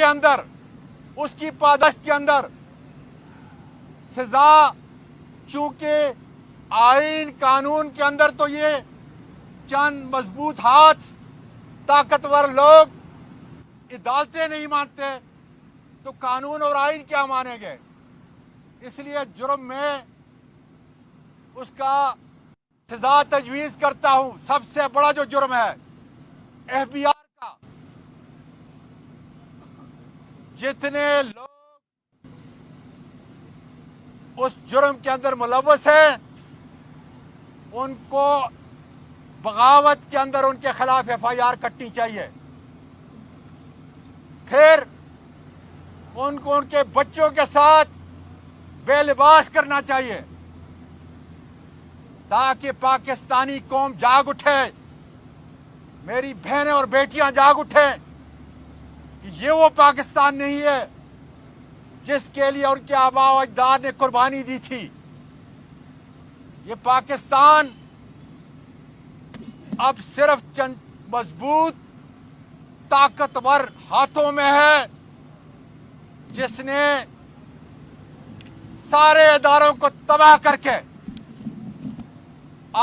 اندر اس کی پاداش کے اندر سزا، چونکہ آئین قانون کے اندر تو یہ چند مضبوط ہاتھ طاقتور لوگ عدالتیں نہیں مانتے تو قانون اور آئین کیا مانیں گے؟ اس لیے جرم میں اس کا سزا تجویز کرتا ہوں۔ سب سے بڑا جو جرم ہے ایف بی آر کا، جتنے لوگ اس جرم کے اندر ملوث ہیں ان کو بغاوت کے اندر ان کے خلاف ایف آئی آر کٹنی چاہیے۔ پھر ان کو ان کے بچوں کے ساتھ بے لباس کرنا چاہیے تاکہ پاکستانی قوم جاگ اٹھے، میری بہنیں اور بیٹیاں جاگ اٹھیں کہ یہ وہ پاکستان نہیں ہے جس کے لیے ان کے آباء و اجداد نے قربانی دی تھی۔ یہ پاکستان اب صرف چند مضبوط طاقتور ہاتھوں میں ہے جس نے سارے اداروں کو تباہ کر کے،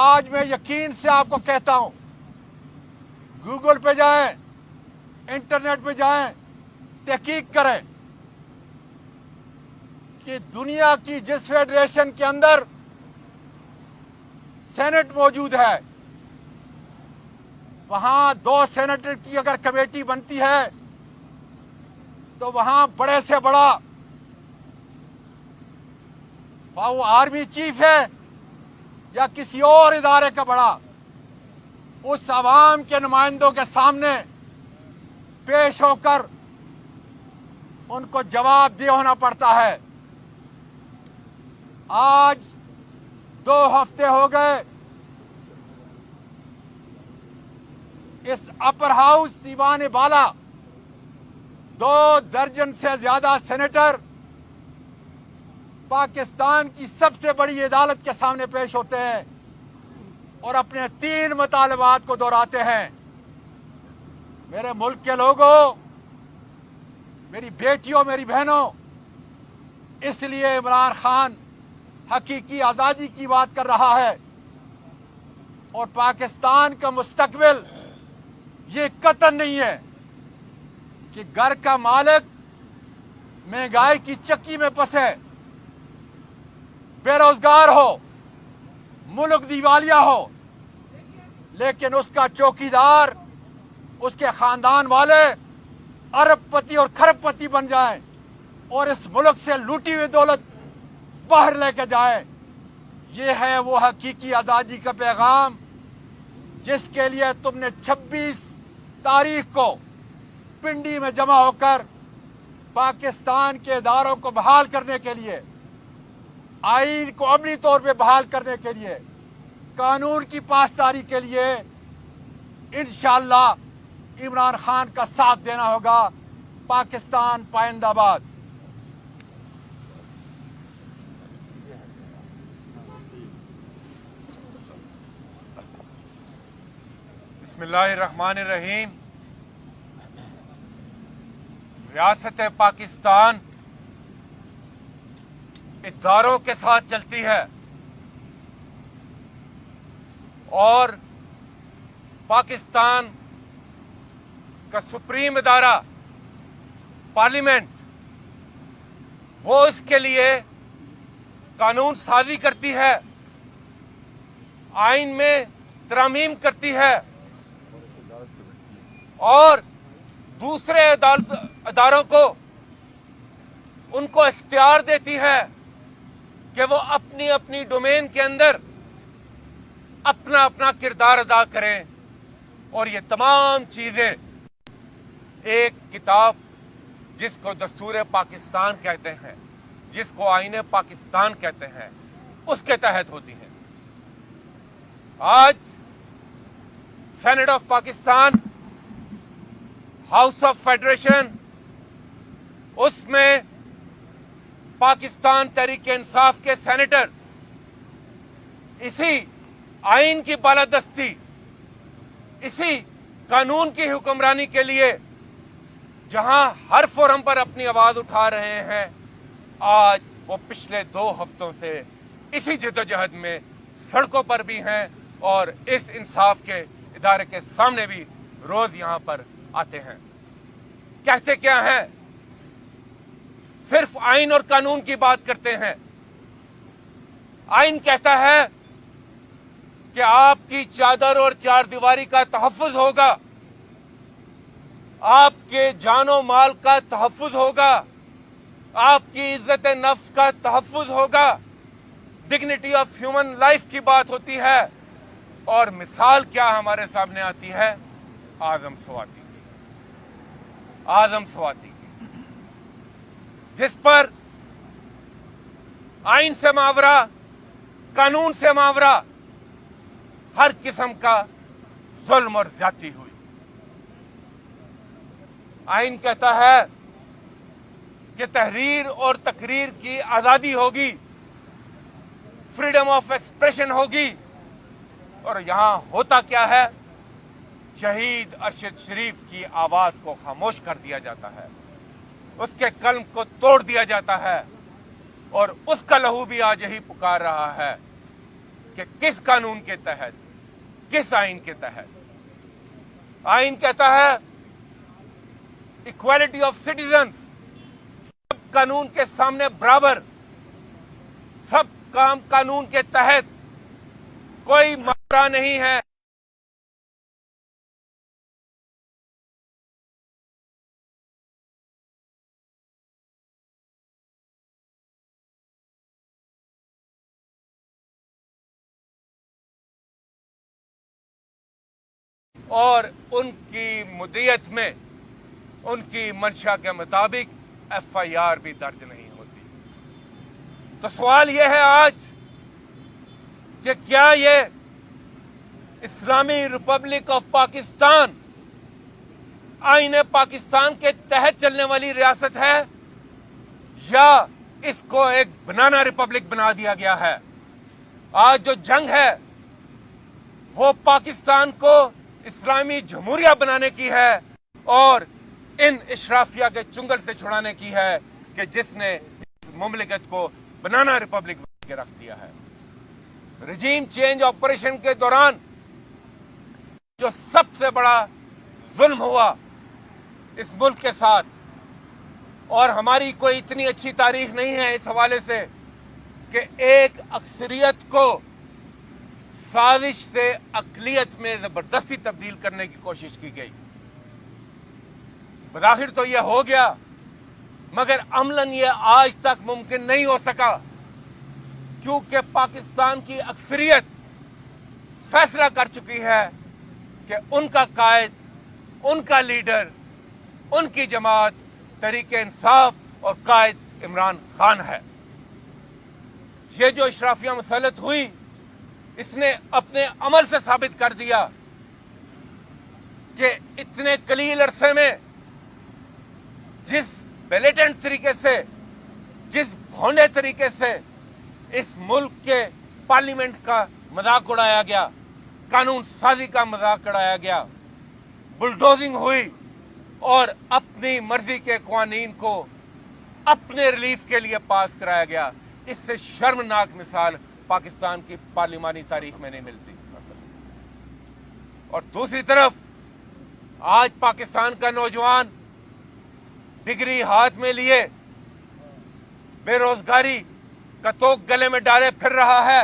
آج میں یقین سے آپ کو کہتا ہوں، گوگل پہ جائیں، انٹرنیٹ پہ جائیں، تحقیق کریں کہ دنیا کی جس فیڈریشن کے اندر سینٹ موجود ہے وہاں 2 سینیٹر کی اگر کمیٹی بنتی ہے تو وہاں بڑے سے بڑا وہ آرمی چیف ہے یا کسی اور ادارے کا بڑا، اس عوام کے نمائندوں کے سامنے پیش ہو کر ان کو جواب دہ ہونا پڑتا ہے۔ آج 2 ہفتے ہو گئے اس اپر ہاؤس ایوان بالا 2 درجن سے زیادہ سینیٹر پاکستان کی سب سے بڑی عدالت کے سامنے پیش ہوتے ہیں اور اپنے 3 مطالبات کو دہراتے ہیں۔ میرے ملک کے لوگوں، میری بیٹیوں، میری بہنوں، اس لیے عمران خان حقیقی آزادی کی بات کر رہا ہے اور پاکستان کا مستقبل یہ قطعاً نہیں ہے کہ گھر کا مالک مہنگائی کی چکی میں پھنسے، بے روزگار ہو، ملک دیوالیہ ہو، لیکن اس کا چوکیدار، اس کے خاندان والے ارب پتی اور کھرب پتی بن جائیں اور اس ملک سے لوٹی ہوئی دولت باہر لے کے جائیں۔ یہ ہے وہ حقیقی آزادی کا پیغام جس کے لیے تم نے 26 تاریخ کو پنڈی میں جمع ہو کر پاکستان کے اداروں کو بحال کرنے کے لیے، آئین کو عملی طور پہ بحال کرنے کے لیے، قانون کی پاسداری کے لیے انشاءاللہ عمران خان کا ساتھ دینا ہوگا۔ پاکستان پائندہ آباد۔ بسم اللہ الرحمن الرحیم۔ ریاست پاکستان اداروں کے ساتھ چلتی ہے اور پاکستان کا سپریم ادارہ پارلیمنٹ، وہ اس کے لیے قانون سازی کرتی ہے، آئین میں ترامیم کرتی ہے اور دوسرے اداروں کو ان کو اختیار دیتی ہے کہ وہ اپنی اپنی ڈومین کے اندر اپنا اپنا کردار ادا کریں۔ اور یہ تمام چیزیں ایک کتاب جس کو دستور پاکستان کہتے ہیں، جس کو آئین پاکستان کہتے ہیں، اس کے تحت ہوتی ہیں۔ آج senate of Pakistan, house of federation, اس میں پاکستان تحریک انصاف کے سینیٹرز اسی آئین کی بالادستی، اسی قانون کی حکمرانی کے لیے جہاں ہر فورم پر اپنی آواز اٹھا رہے ہیں، آج وہ پچھلے 2 ہفتوں سے اسی جدوجہد میں سڑکوں پر بھی ہیں اور اس انصاف کے ادارے کے سامنے بھی روز یہاں پر آتے ہیں۔ کہتے کیا ہیں؟ صرف آئین اور قانون کی بات کرتے ہیں۔ آئین کہتا ہے کہ آپ کی چادر اور چار دیواری کا تحفظ ہوگا، آپ کے جان و مال کا تحفظ ہوگا، آپ کی عزت نفس کا تحفظ ہوگا، ڈگنیٹی آف ہیومن لائف کی بات ہوتی ہے۔ اور مثال کیا ہمارے سامنے آتی ہے؟ اعظم سواتی کی، اعظم سواتی کی، جس پر آئین سے ماورا، قانون سے ماورا ہر قسم کا ظلم اور زیادتی ہوئی۔ آئین کہتا ہے کہ تحریر اور تقریر کی آزادی ہوگی، فریڈم آف ایکسپریشن ہوگی، اور یہاں ہوتا کیا ہے؟ شہید ارشد شریف کی آواز کو خاموش کر دیا جاتا ہے، اس کے قلم کو توڑ دیا جاتا ہے، اور اس کا لہو بھی آج یہی پکار رہا ہے کہ کس قانون کے تحت، کس آئین کے تحت؟ آئین کہتا ہے اکوالٹی آف سٹیزنز، سب قانون کے سامنے برابر، سب کام قانون کے تحت، کوئی ماورا نہیں ہے۔ اور ان کی مدیت میں ان کی منشا کے مطابق ایف آئی آر بھی درج نہیں ہوتی۔ تو سوال یہ ہے آج کہ کیا یہ اسلامی ریپبلک آف پاکستان آئین پاکستان کے تحت چلنے والی ریاست ہے، یا اس کو ایک بنانا ریپبلک بنا دیا گیا ہے؟ آج جو جنگ ہے وہ پاکستان کو اسلامی جمہوریہ بنانے کی ہے اور ان اشرافیہ کے چنگل سے چھڑانے کی ہے کہ جس نے اس مملکت کو بنانا ریپبلک بنا کے رکھ دیا ہے۔ رجیم چینج آپریشن کے دوران جو سب سے بڑا ظلم ہوا اس ملک کے ساتھ، اور ہماری کوئی اتنی اچھی تاریخ نہیں ہے اس حوالے سے کہ ایک اکثریت کو سازش سے اقلیت میں زبردستی تبدیل کرنے کی کوشش کی گئی۔ بظاہر تو یہ ہو گیا، مگر عملاً یہ آج تک ممکن نہیں ہو سکا، کیونکہ پاکستان کی اکثریت فیصلہ کر چکی ہے کہ ان کا قائد، ان کا لیڈر، ان کی جماعت تحریک انصاف اور قائد عمران خان ہے۔ یہ جو اشرافیہ مسلط ہوئی، اس نے اپنے عمل سے ثابت کر دیا کہ اتنے قلیل عرصے میں جس بیلیٹنٹ طریقے سے، جس بھونڈے طریقے سے اس ملک کے پارلیمنٹ کا مذاق اڑایا گیا، قانون سازی کا مذاق اڑایا گیا، بلڈوزنگ ہوئی اور اپنی مرضی کے قوانین کو اپنے ریلیف کے لیے پاس کرایا گیا، اس سے شرمناک مثال پاکستان کی پارلیمانی تاریخ میں نہیں ملتی۔ اور دوسری طرف آج پاکستان کا نوجوان ڈگری ہاتھ میں لیے بے روزگاری کا توق گلے میں ڈالے پھر رہا ہے،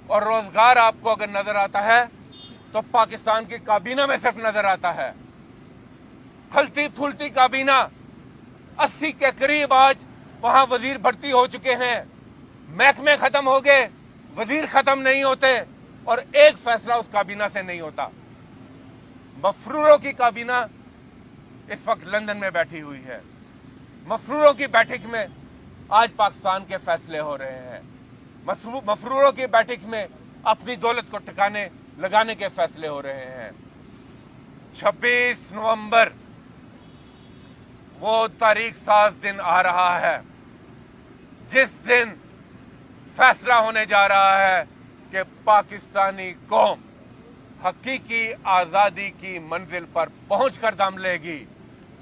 اور روزگار آپ کو اگر نظر آتا ہے تو پاکستان کی کابینہ میں صرف نظر آتا ہے، پھلتی پھولتی کابینہ، 80 کے قریب آج وہاں وزیر بھرتی ہو چکے ہیں، محکمے ختم ہو گئے، وزیر ختم نہیں ہوتے، اور ایک فیصلہ اس کابینہ سے نہیں ہوتا۔ مفروروں کی کابینہ اس وقت لندن میں بیٹھی ہوئی ہے، مفروروں کی بیٹھک میں آج پاکستان کے فیصلے ہو رہے ہیں، مفروروں کی بیٹھک میں اپنی دولت کو ٹھکانے لگانے کے فیصلے ہو رہے ہیں۔ 26 نومبر وہ تاریخ ساز دن آ رہا ہے جس دن فیصلہ ہونے جا رہا ہے کہ پاکستانی قوم حقیقی آزادی کی منزل پر پہنچ کر دم لے گی،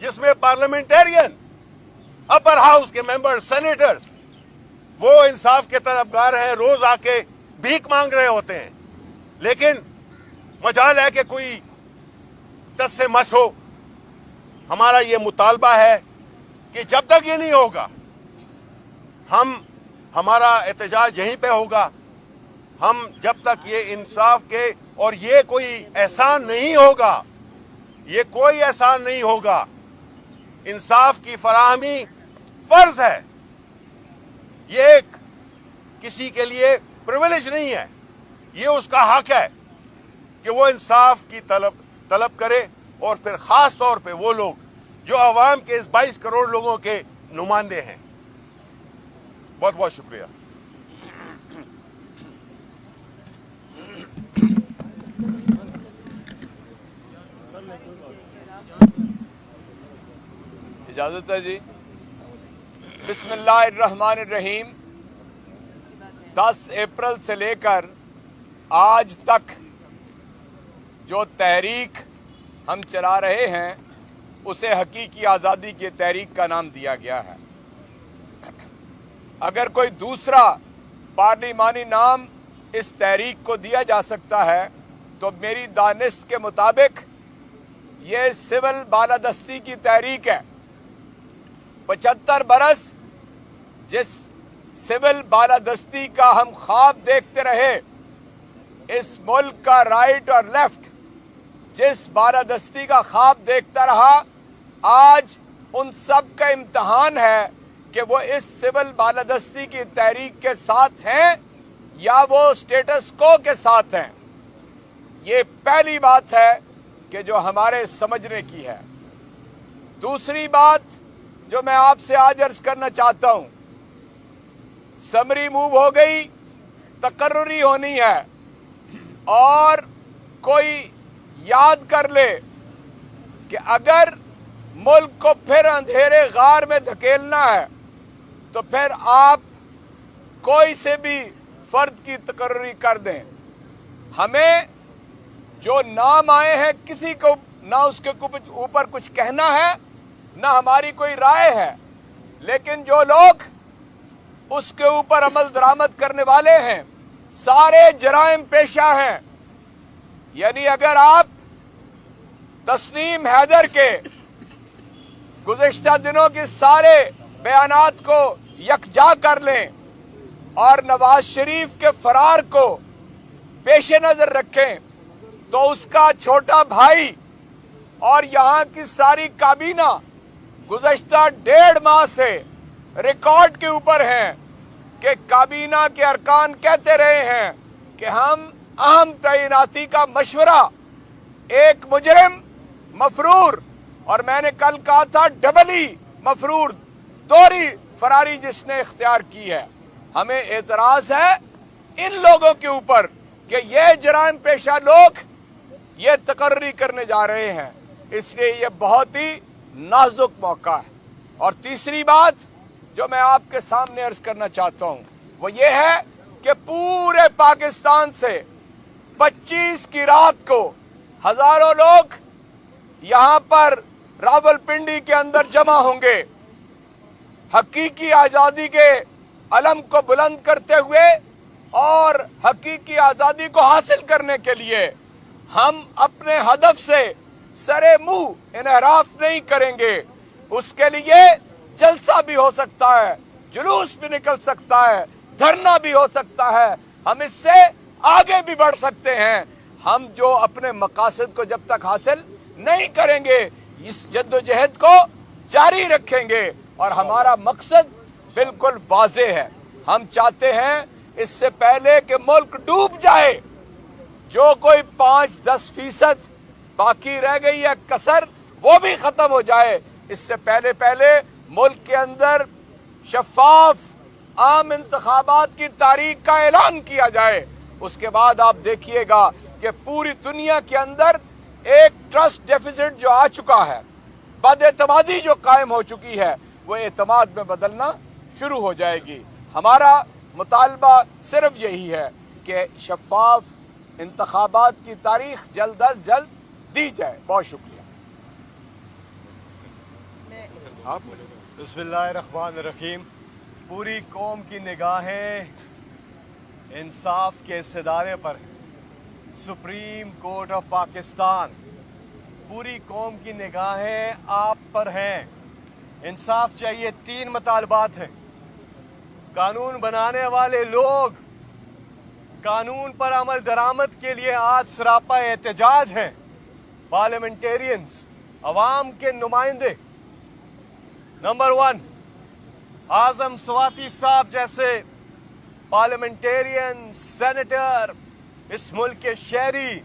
جس میں پارلیمنٹیرین، اپر ہاؤس کے ممبر، سینیٹرز وہ انصاف کے طلبگار ہیں، روز آ کے بھیک مانگ رہے ہوتے ہیں، لیکن مجال ہے کہ کوئی ٹس سے مس ہو. ہمارا یہ مطالبہ ہے کہ جب تک یہ نہیں ہوگا ہمارا احتجاج یہیں پہ ہوگا. ہم جب تک یہ انصاف کے، اور یہ کوئی احسان نہیں ہوگا، یہ کوئی احسان نہیں ہوگا، انصاف کی فراہمی فرض ہے. یہ ایک کسی کے لیے پرویلیج نہیں ہے، یہ اس کا حق ہے کہ وہ انصاف کی طلب کرے، اور پھر خاص طور پہ وہ لوگ جو عوام کے اس 22 کروڑ لوگوں کے نمائندے ہیں. بہت بہت شکریہ. اجازت ہے جی. بسم اللہ الرحمن الرحیم. 10 اپریل سے لے کر آج تک جو تحریک ہم چلا رہے ہیں اسے حقیقی آزادی کی تحریک کا نام دیا گیا ہے. اگر کوئی دوسرا پارلیمانی نام اس تحریک کو دیا جا سکتا ہے تو میری دانست کے مطابق یہ سول بالادستی کی تحریک ہے. 75 برس جس سول بالادستی کا ہم خواب دیکھتے رہے، اس ملک کا رائٹ اور لیفٹ جس بالادستی کا خواب دیکھتا رہا، آج ان سب کا امتحان ہے کہ وہ اس سول بالادستی کی تحریک کے ساتھ ہیں یا وہ سٹیٹس کو کے ساتھ ہیں. یہ پہلی بات ہے کہ جو ہمارے سمجھنے کی ہے. دوسری بات جو میں آپ سے آج عرض کرنا چاہتا ہوں، سمری موو ہو گئی، تقرری ہونی ہے، اور کوئی یاد کر لے کہ اگر ملک کو پھر اندھیرے غار میں دھکیلنا ہے تو پھر آپ کوئی سے بھی فرد کی تقرری کر دیں. ہمیں جو نام آئے ہیں کسی کو نہ اس کے اوپر کچھ کہنا ہے نہ ہماری کوئی رائے ہے، لیکن جو لوگ اس کے اوپر عمل درآمد کرنے والے ہیں سارے جرائم پیشہ ہیں. یعنی اگر آپ تسنیم حیدر کے گزشتہ دنوں کے سارے بیانات کو یکجا کر لیں اور نواز شریف کے فرار کو پیش نظر رکھیں تو اس کا چھوٹا بھائی اور یہاں کی ساری کابینہ گزشتہ 1.5 ماہ سے ریکارڈ کے اوپر ہیں کہ کابینہ کے ارکان کہتے رہے ہیں کہ ہم اہم تعیناتی کا مشورہ ایک مجرم مفرور، اور میں نے کل کہا تھا ڈبلی مفرور، دوہری فراری جس نے اختیار کی ہے. ہمیں اعتراض ہے ان لوگوں کے اوپر کہ یہ جرائم پیشہ لوگ یہ تقرری کرنے جا رہے ہیں، اس لیے یہ بہت ہی نازک موقع ہے. اور تیسری بات جو میں آپ کے سامنے عرض کرنا چاہتا ہوں وہ یہ ہے کہ پورے پاکستان سے 25 کی رات کو ہزاروں لوگ یہاں پر راولپنڈی کے اندر جمع ہوں گے. حقیقی آزادی کے علم کو بلند کرتے ہوئے اور حقیقی آزادی کو حاصل کرنے کے لیے ہم اپنے ہدف سے سرے منہ انحراف نہیں کریں گے. اس کے لیے جلسہ بھی ہو سکتا ہے، جلوس بھی نکل سکتا ہے، دھرنا بھی ہو سکتا ہے، ہم اس سے آگے بھی بڑھ سکتے ہیں. ہم جو اپنے مقاصد کو جب تک حاصل نہیں کریں گے اس جدوجہد کو جاری رکھیں گے. اور ہمارا مقصد بالکل واضح ہے، ہم چاہتے ہیں اس سے پہلے کہ ملک ڈوب جائے، جو کوئی 5-10% باقی رہ گئی ہے کسر وہ بھی ختم ہو جائے. اس سے پہلے ملک کے اندر شفاف عام انتخابات کی تاریخ کا اعلان کیا جائے. اس کے بعد آپ دیکھیے گا کہ پوری دنیا کے اندر ایک ٹرسٹ ڈیفیسٹ جو آ چکا ہے، بد اعتمادی جو قائم ہو چکی ہے، وہ اعتماد میں بدلنا شروع ہو جائے گی. ہمارا مطالبہ صرف یہی ہے کہ شفاف انتخابات کی تاریخ جلد از جلد دی جائے. بہت شکریہ. آپ بسم اللہ الرحمن الرحیم. پوری قوم کی نگاہیں انصاف کے اس ادارے پر، سپریم کورٹ آف پاکستان، پوری قوم کی نگاہیں آپ پر ہیں. انصاف چاہیے. 3 مطالبات ہیں. قانون بنانے والے لوگ قانون پر عمل درآمد کے لیے آج سراپا احتجاج ہیں. پارلیمنٹیرینز، عوام کے نمائندے. نمبر 1، اعظم سواتی صاحب جیسے پارلیمنٹیرین، سینیٹر، اس ملک کے شہری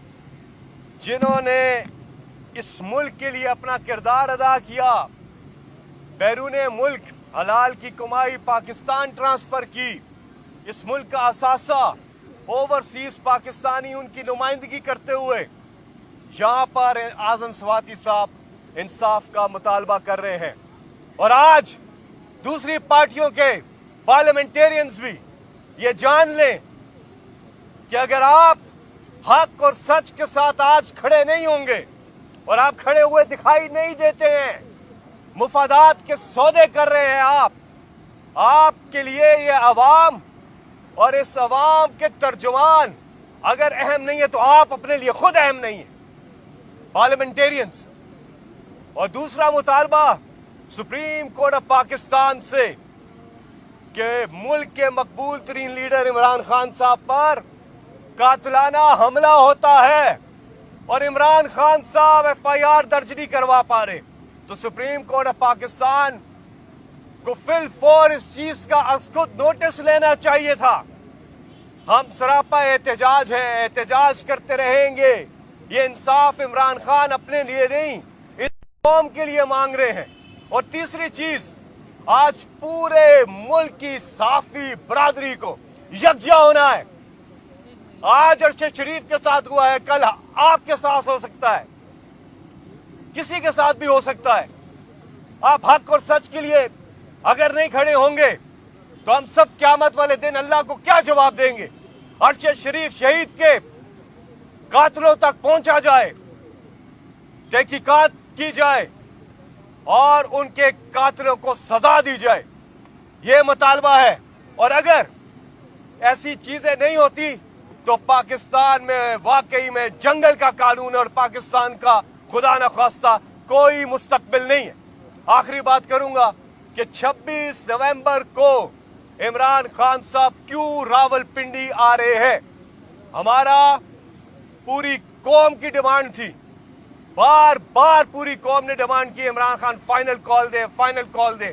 جنہوں نے اس ملک کے لیے اپنا کردار ادا کیا، بیرون ملک حلال کی کمائی پاکستان ٹرانسفر کی، اس ملک کا اثاثہ اوورسیز پاکستانی ان کی نمائندگی کرتے ہوئے یہاں پر اعظم سواتی صاحب انصاف کا مطالبہ کر رہے ہیں. اور آج دوسری پارٹیوں کے پارلیمنٹیرینز بھی یہ جان لیں کہ اگر آپ حق اور سچ کے ساتھ آج کھڑے نہیں ہوں گے اور آپ کھڑے ہوئے دکھائی نہیں دیتے ہیں، مفادات کے سودے کر رہے ہیں آپ کے لیے یہ عوام اور اس عوام کے ترجمان اگر اہم نہیں ہے تو آپ اپنے لیے خود اہم نہیں ہیں پارلیمنٹیرینز. اور دوسرا مطالبہ سپریم کورٹ آف پاکستان سے کہ ملک کے مقبول ترین لیڈر عمران خان صاحب پر قاتلانہ حملہ ہوتا ہے اور عمران خان صاحب FIR درج نہیں کروا پا رہے، تو سپریم کورٹ آف پاکستان کو فی الفور اس چیز کا از خود نوٹس لینا چاہیے تھا. ہم سراپا احتجاج ہیں، احتجاج کرتے رہیں گے. یہ انصاف عمران خان اپنے لیے نہیں، اس قوم کے لیے مانگ رہے ہیں. اور تیسری چیز، آج پورے ملک کی صحافی برادری کو یکجا ہونا ہے. آج ارشد شریف کے ساتھ ہوا ہے، کل آپ کے ساتھ ہو سکتا ہے، کسی کے ساتھ بھی ہو سکتا ہے. آپ حق اور سچ کے لیے اگر نہیں کھڑے ہوں گے تو ہم سب قیامت والے دن اللہ کو کیا جواب دیں گے؟ ارشد شریف شہید کے قاتلوں تک پہنچا جائے، تحقیقات کی جائے اور ان کے قاتلوں کو سزا دی جائے، یہ مطالبہ ہے. اور اگر ایسی چیزیں نہیں ہوتی تو پاکستان میں واقعی میں جنگل کا قانون اور پاکستان کا خدا نخواستہ کوئی مستقبل نہیں ہے. آخری بات کروں گا کہ 26 نومبر کو عمران خان صاحب کیوں راولپنڈی آ رہے ہیں؟ ہمارا پوری قوم کی ڈیمانڈ تھی، بار بار پوری قوم نے ڈیمانڈ کی عمران خان فائنل کال دے، فائنل کال دے.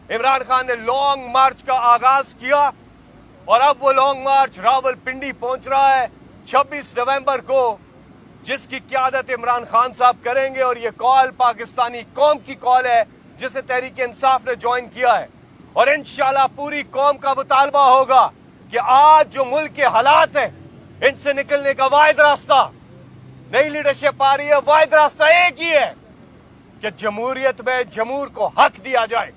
عمران خان نے لانگ مارچ کا آغاز کیا اور اب وہ لانگ مارچ راولپنڈی پہنچ رہا ہے 26 نومبر کو، جس کی قیادت عمران خان صاحب کریں گے. اور یہ کال پاکستانی قوم کی کال ہے جسے تحریک انصاف نے جوائن کیا ہے. اور انشاءاللہ پوری قوم کا مطالبہ ہوگا کہ آج جو ملک کے حالات ہیں ان سے نکلنے کا واحد راستہ، نئی لیڈرشپ آ رہی ہے، واحد راستہ ایک ہی ہے کہ جمہوریت میں جمہور کو حق دیا جائے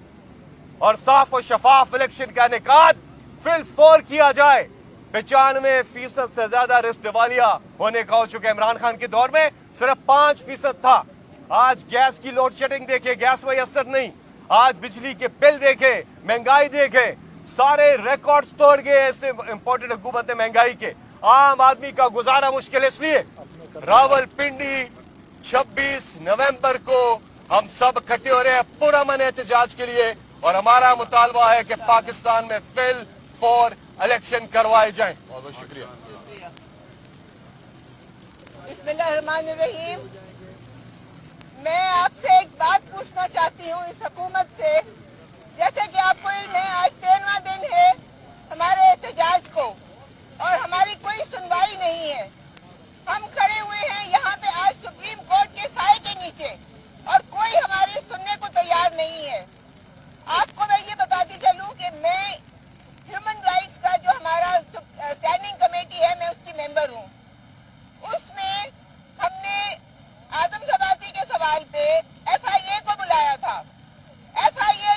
اور صاف و شفاف الیکشن کا انعقاد فی الفور کیا جائے. 95% سے زیادہ رشوت دیوالیہ ہونے کا ہو چکا ہے. عمران خان کے دور میں صرف 5% تھا. آج گیس کی لوڈ شیڈنگ دیکھے، گیس میسر نہیں. آج بجلی کے بل دیکھے، مہنگائی دیکھے، سارے ریکارڈز توڑ گئے ایسے امپورٹنٹ حکومت مہنگائی کے. عام آدمی کا گزارا مشکل، اس لیے راولپنڈی 26 نومبر کو ہم سب اکٹھے ہو رہے ہیں پرامن احتجاج کے لیے. اور ہمارا مطالبہ ہے کہ پاکستان میں فی الفور الیکشن کروائے جائیں. بہت بہت شکریہ. بسم اللہ الرحمن الرحیم. میں آپ سے ایک بات پوچھنا چاہتی ہوں اس حکومت سے. جیسے کہ آپ کو علم ہے آج 13واں دن ہے ہمارے احتجاج کو اور ہماری کوئی سنوائی نہیں ہے. ہم کھڑے ہوئے ہیں یہاں پہ آج سپریم کورٹ کے سائے کے نیچے اور کوئی ہماری سننے کو تیار نہیں ہے. آپ کو میں یہ بتاتی چلوں کہ میں ہیومن رائٹس کا جو ہمارا اسٹینڈنگ کمیٹی ہے میں اس کی ممبر ہوں. اس میں ہم نے اعظم سواتی کے سوال پہ FIA کو بلایا تھا. FIA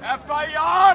FIR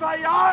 FIR